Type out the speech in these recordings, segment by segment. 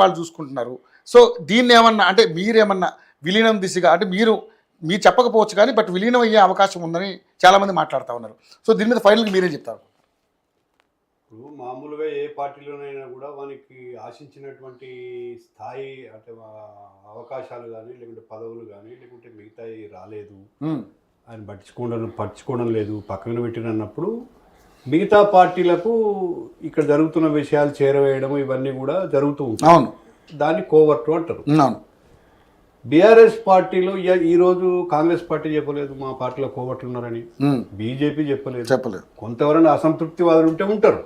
వాళ్ళు చూసుకుంటున్నారు. సో దీన్ని ఏమన్నా అంటే మీరేమన్నా విలీనం దిశగా అంటే మీరు చెప్పకపోవచ్చు కానీ బట్ విలీనం అయ్యే అవకాశం ఉందని చాలామంది మాట్లాడుతూ ఉన్నారు. సో దీని మీద ఫైనల్గా మీరేం చెప్తారు? ఇప్పుడు మామూలుగా ఏ పార్టీలోనైనా కూడా వానికి ఆశించినటువంటి స్థాయి అంటే అవకాశాలు కానీ లేకుంటే పదవులు కానీ లేకుంటే మిగతాయి రాలేదు, ఆయన పట్టించుకోవడం లేదు, పక్కన పెట్టినప్పుడు మిగతా పార్టీలకు ఇక్కడ జరుగుతున్న విషయాలు చేరవేయడం ఇవన్నీ కూడా జరుగుతూ ఉంటాయి. అవును, దాన్ని కోవర్టు అంటారు. అవును. బీఆర్ఎస్ పార్టీలో ఈరోజు కాంగ్రెస్ పార్టీ చెప్పలేదు మా పార్టీలో కోవర్టులు ఉన్నారని, బీజేపీ చెప్పలేదు. కొంతవరకు అసంతృప్తి వాళ్ళు ఉంటే ఉంటారు,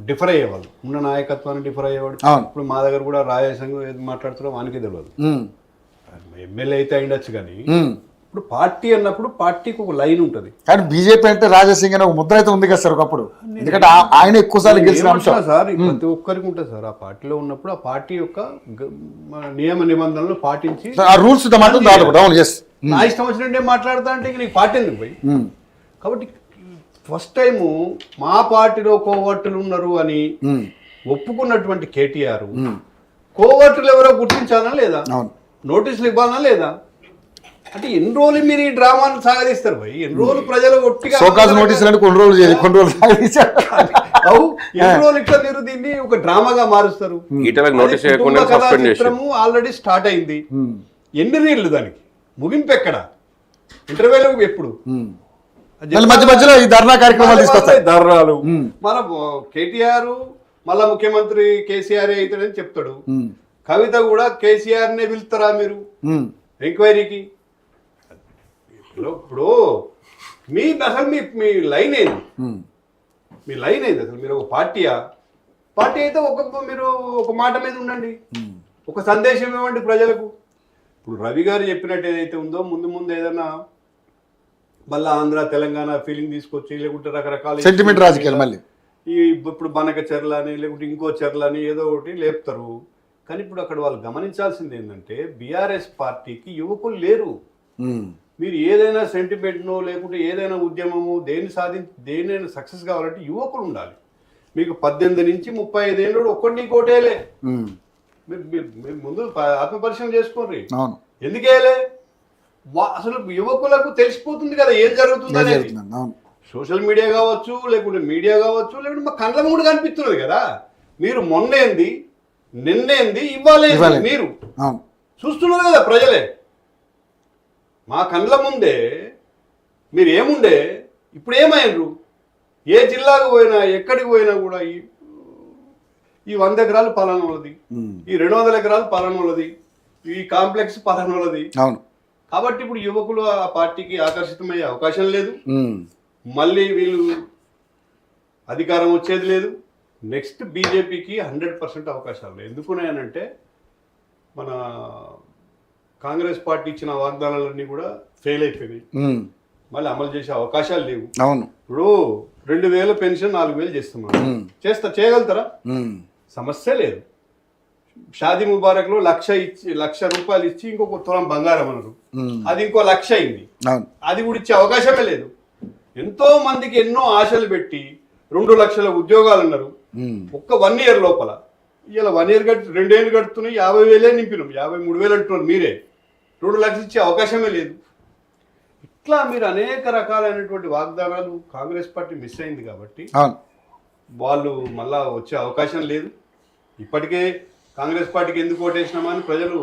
డిఫర్ అయ్యేవాళ్ళు, ఉన్న నాయకత్వాన్ని డిఫర్ అయ్యేవాడు. ఇప్పుడు మా దగ్గర కూడా రాజేశంగా ఏది మాట్లాడుతారో వానికి తెలియదు. ఎమ్మెల్యే అయితే అయిండొచ్చు కానీ ఇప్పుడు పార్టీ అన్నప్పుడు పార్టీకి ఒక లైన్ ఉంటుంది. కానీ బీజేపీ అంటే రాజాసింగ్ అని ఒక ముద్ర అయితే ఉంది కదా సార్ ఒకప్పుడు, ఎందుకంటే ఆయన ఎక్కువసార్లు గెలిచిన అంశం సార్. ప్రతి ఒక్కరికి ఉంటుంది సార్. ఆ పార్టీలో ఉన్నప్పుడు ఆ పార్టీ యొక్క నియమ నిబంధనలు పాటించి రూల్స్ నా ఇష్టం వచ్చినట్టే మాట్లాడతా అంటే నీకు పార్టీ ఎందుకు పోయి. కాబట్టి ఫస్ట్ టైము మా పార్టీలో కోవర్టులు ఉన్నారు అని ఒప్పుకున్నటువంటి కేటీఆర్ కోవర్టులు ఎవరో గుర్తించాలా లేదా, నోటీసులు ఇవ్వాలనా లేదా అంటే ఎన్ని రోజులు మీరు ఈ డ్రామాను సాగదీస్తారు పోయి, ఎన్ని రోజులు ప్రజలు ఒట్టిగా ఎన్ని రోజులు ఇట్లా మీరు దీన్ని ఒక డ్రామాగా మారుస్తారు. చిత్రము ఆల్రెడీ స్టార్ట్ అయింది. ఎన్ని రీళ్లు దానికి ముగింపు ఎక్కడ, ఇంటర్వ్యూలు ఎప్పుడు, మధ్యలో ఈ ధర్నా కార్యక్రమాలు తీసుకొస్తాయి, ధర్నాలు. మన కేటీఆర్ మళ్ళా ముఖ్యమంత్రి కేసీఆర్ అవుతాడని చెప్తాడు. కవిత కూడా కేసీఆర్ నే పిలుస్తారా మీరు ఎంక్వైరీకి? ఇప్పుడు అసలు మీ లైన్ ఏది, మీ లైన్ ఏది అసలు? మీరు ఒక పార్టీ అయితే మీరు ఒక మాట మీద ఉండండి, ఒక సందేశం ఇవ్వండి ప్రజలకు. ఇప్పుడు రవి గారు చెప్పినట్టు ఏదైతే ఉందో ముందు ఏదైనా మళ్ళీ ఆంధ్ర తెలంగాణ ఫీలింగ్ తీసుకొచ్చి లేకుంటే రకరకాల సెంటిమెంట్ రాజకీయాలు మళ్ళీ ఇప్పుడు బనక చెర్లని లేకుంటే ఇంకో చెర్లని ఏదో ఒకటి లేపుతారు. కానీ ఇప్పుడు అక్కడ వాళ్ళు గమనించాల్సింది ఏంటంటే బీఆర్ఎస్ పార్టీకి యువకులు లేరు. మీరు ఏదైనా సెంటిమెంట్నో లేకుంటే ఏదైనా ఉద్యమము దేనైనా సక్సెస్ కావాలంటే యువకులు ఉండాలి. మీకు 18 నుంచి 35 ఏళ్ళు ఒక్కడిని కోటేలే. మీరు ముందు ఆత్మపరిశీలన చేసుకోండి. ఎందుకేలే? అసలు యువకులకు తెలిసిపోతుంది కదా ఏం జరుగుతుంది అనేది. సోషల్ మీడియా కావచ్చు లేకుంటే మీడియా కావచ్చు లేకుంటే మా కళ్ళ ముందు కనిపిస్తున్నది కదా. మీరు మొన్నేంది నిన్నేంది ఇవ్వాలి మీరు చూస్తున్నారు కదా ప్రజలే. మా కళ్ళ ముందే మీరు ఏముండే ఇప్పుడు ఏమైనరు? ఏ జిల్లాకు పోయినా ఎక్కడికి పోయినా కూడా ఈ 100 ఎకరాలు పలానోళ్ళది, ఈ 200 ఎకరాలు పలానోళ్ళది, ఈ కాంప్లెక్స్ పలానోళ్ళది. కాబట్టి ఇప్పుడు యువకులు ఆ పార్టీకి ఆకర్షితమయ్యే అవకాశం లేదు. మళ్ళీ వీళ్ళు అధికారం వచ్చేది లేదు. నెక్స్ట్ బీజేపీకి 100% అవకాశాలు లేదు. ఎందుకున్నాయనంటే మన కాంగ్రెస్ పార్టీ ఇచ్చిన వాగ్దానాలన్నీ కూడా ఫెయిల్ అయిపోయినాయి. మళ్ళీ అమలు చేసే అవకాశాలు లేవు. ఇప్పుడు 2000 పెన్షన్ 4000 చేస్తున్నారు. చేయగలుగుతారా? సమస్య లేదు. షాదీ ముబారక్ లో 1,00,000 రూపాయలు ఇచ్చి ఇంకొక తులం బంగారం అన్నారు, అది ఇంకో 1,00,000 అయింది. అది కూడా ఇచ్చే అవకాశమే లేదు. ఎంతో మందికి ఎన్నో ఆశలు పెట్టి 2 లక్షల ఉద్యోగాలు అన్నారు ఒక్క 1 ఇయర్ లోపల. ఇలా 1 ఇయర్ 2 ఏళ్ళు కడుతున్నాయి, 50,000 నింపినాం, 53,000 అంటున్నారు మీరే. 2 లక్షలు ఇచ్చే అవకాశమే లేదు. ఇట్లా మీరు అనేక రకాలైనటువంటి వాగ్దానాలు కాంగ్రెస్ పార్టీ మిస్ అయింది కాబట్టి వాళ్ళు మళ్ళా వచ్చే అవకాశం లేదు. ఇప్పటికే కాంగ్రెస్ పార్టీకి ఎందుకు ఓటేసినామా అని ప్రజలు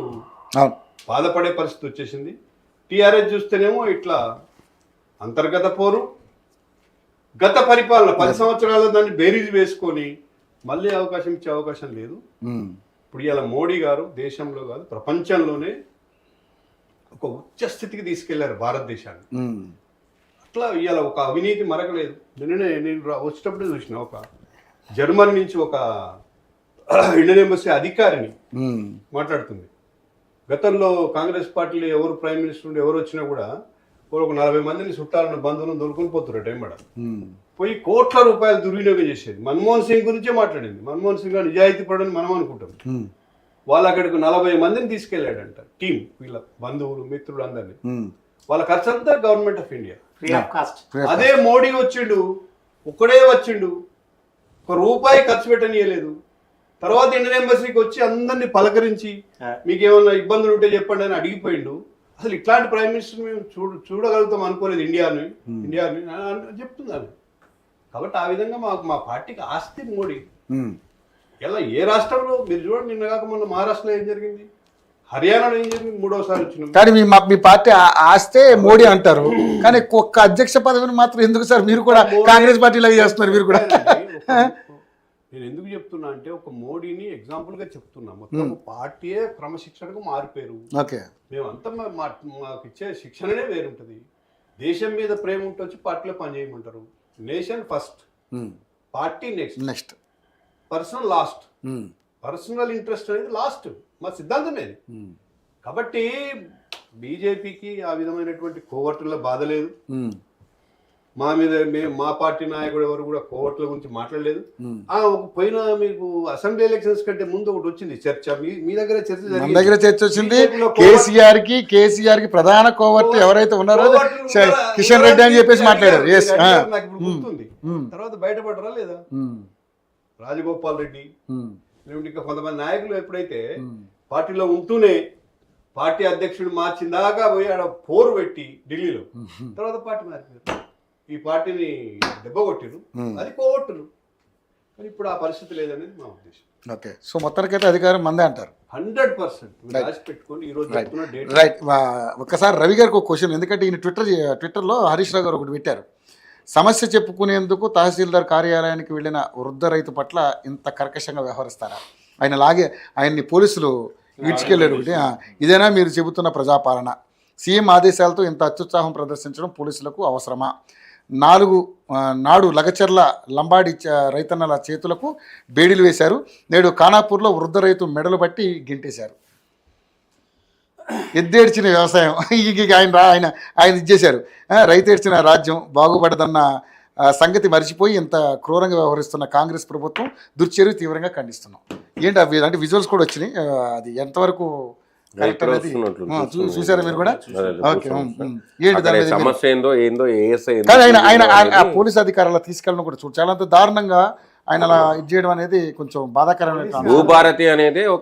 బాధపడే పరిస్థితి వచ్చేసింది. టీఆర్ఎస్ చూస్తేనేమో ఇట్లా అంతర్గత పోరు, గత పరిపాలన 10 సంవత్సరాల దాన్ని బేరీజ్ వేసుకొని మళ్ళీ అవకాశం ఇచ్చే అవకాశం లేదు. ఇప్పుడు ఇలా మోడీ గారు దేశంలో కాదు ప్రపంచంలోనే ఒక ఉచ్చ స్థితికి తీసుకెళ్లారు భారతదేశాన్ని. అట్లా ఇవాళ ఒక అవినీతి మరకలేదు. నేను వచ్చేటప్పుడు చూసిన ఒక జర్మనీ నుంచి ఒక ఇండియన్ ఎంబసీ అధికారిని మాట్లాడుతుంది. గతంలో కాంగ్రెస్ పార్టీలో ఎవరు ప్రైమ్ మినిస్టర్ ఎవరు వచ్చినా కూడా ఒక 40 మందిని చుట్టాలను బంధువులను దొరుకుని పోతున్నారు టైంబడ. పోయి కోట్ల రూపాయలు దుర్వినియోగం చేసేది. మన్మోహన్ సింగ్ గురించే మాట్లాడింది. మన్మోహన్ సింగ్ నిజాయితీ పడని మనం అనుకుంటాం. వాళ్ళు అక్కడికి 40 మందిని తీసుకెళ్లాడంట టీం, వీళ్ళ బంధువులు మిత్రులు అందరినీ. వాళ్ళ ఖర్చు అంతా గవర్నమెంట్ ఆఫ్ ఇండియా. అదే మోడీ వచ్చిండు, ఒక్కడే వచ్చిండు, ₹1 ఖర్చు పెట్టనియలేదు. తర్వాత ఇండియన్ ఎంబసీకి వచ్చి అందరినీ పలకరించి మీకు ఏమైనా ఇబ్బందులు ఉంటే చెప్పండి అని అడిగిపోయిండు. అసలు ఇట్లాంటి ప్రైమ్ మినిస్టర్ మేము చూడగలుగుతాం అనుకోలేదు ఇండియాని అని చెప్తున్నాను. కాబట్టి ఆ విధంగా మా పార్టీకి ఆస్తి మోడీ. ఇలా ఏ రాష్ట్రంలో మీరు చూడండి, నిన్న కాక మొన్న మహారాష్ట్రలో ఏం జరిగింది, హర్యానాలో ఏం జరిగింది, 3వసారి వచ్చినాం. కానీ మీ పార్టీ ఆస్తే మోడీ అంటారు, కానీ ఒక్క అధ్యక్ష పదవిని మాత్రం ఎందుకు సార్ మీరు కూడా కాంగ్రెస్ పార్టీలో చేస్తున్నారు మీరు కూడా? నేను ఎందుకు చెప్తున్నా అంటే ఒక మోడీని ఎగ్జాంపుల్ గా చెప్తున్నా. మొత్తం పార్టీయే క్రమశిక్షణకు మారిపోయారు. ఓకే, మేమంతా మాకు ఇచ్చే శిక్షణనే వేరుంటది. దేశం మీద ప్రేమ ఉంటే వచ్చి పార్టీలో పనిచేయమంటారు. Nation first, party next, personal last. Personal interest అనేది లాస్ట్, మా సిద్ధాంతమే అది. కాబట్టి బీజేపీకి ఆ విధమైనటువంటి కోవర్టుల బాధ లేదు. మా మీద మా పార్టీ నాయకుడు ఎవరు కూడా కోవర్టుల గురించి మాట్లాడలేదు. పోయిన మీకు అసెంబ్లీ ఎలక్షన్స్ కంటే ముందు ఒకటి వచ్చింది చర్చ, మీ దగ్గర చర్చ వచ్చింది. కేసీఆర్ కి ప్రధాన కోవర్టు ఎవరైతే ఉన్నారో కిషన్ రెడ్డి అని చెప్పేసి మాట్లాడారు. నాకు ఇప్పుడు గుర్తుంది. తర్వాత బయటపడరా లేదా రాజగోపాల్ రెడ్డి, ఇంకా కొంతమంది నాయకులు ఎప్పుడైతే పార్టీలో ఉంటూనే పార్టీ అధ్యక్షుడు మార్చిందాకా పోయి ఆడ పోరు పెట్టి ఢిల్లీలో, తర్వాత పార్టీ మారిపోయారు. ఈ పార్టీని దెబ్బ కొట్టిరు, అది కోవట్టురు. కానీ ఇప్పుడు ఆ పరిస్థితి లేదనేది మా ఉద్దేశం. ఓకే, సో మొత్తానికైతే అధికారం మందే అంటారు 100%. రాసి పెట్టుకోండి. ఈ రోజు రైట్. ఒక్కసారి రవి గారికి ఒక క్వశ్చన్, ఎందుకంటే ఈయన ట్విట్టర్లో హరీష్ రావు గారు ఒకటి పెట్టారు. సమస్య చెప్పుకునేందుకు తహసీల్దార్ కార్యాలయానికి వెళ్ళిన వృద్ధ రైతు పట్ల ఇంత కర్కశంగా వ్యవహరిస్తారా? ఆయన్ని పోలీసులు ఈడ్చుకెళ్ళారు. ఒకటి, ఇదేనా మీరు చెబుతున్న ప్రజాపాలన? సీఎం ఆదేశాలతో ఇంత అత్యుత్సాహం ప్రదర్శించడం పోలీసులకు అవసరమా? నాడు లగచర్ల లంబాడి రైతన్నల చేతులకు బేడీలు వేశారు. నేడు ఖానాపూర్లో వృద్ధ రైతు మెడలు బట్టి గెంటేశారు. ఎద్దేడ్చిన వ్యవసాయం ఆయన ఇచ్చేశారు. రైతు ఏడ్చిన రాజ్యం బాగుపడదన్న సంగతి మర్చిపోయి ఇంత క్రూరంగా వ్యవహరిస్తున్న కాంగ్రెస్ ప్రభుత్వం దుర్చర్య తీవ్రంగా ఖండిస్తున్నాం. ఏంటి అవి అంటే విజువల్స్ కూడా వచ్చినాయి, అది ఎంతవరకు కరెక్ట్ అనేది చూసారా మీరు కూడా? ఓకే, కానీ ఆయన పోలీస్ అధికారులు తీసుకెళ్ళడం కూడా చాలా దారుణంగా ఆయన అలా ఇది చేయడం అనేది కొంచెం బాధాకరమైన. భూభారతి అనేది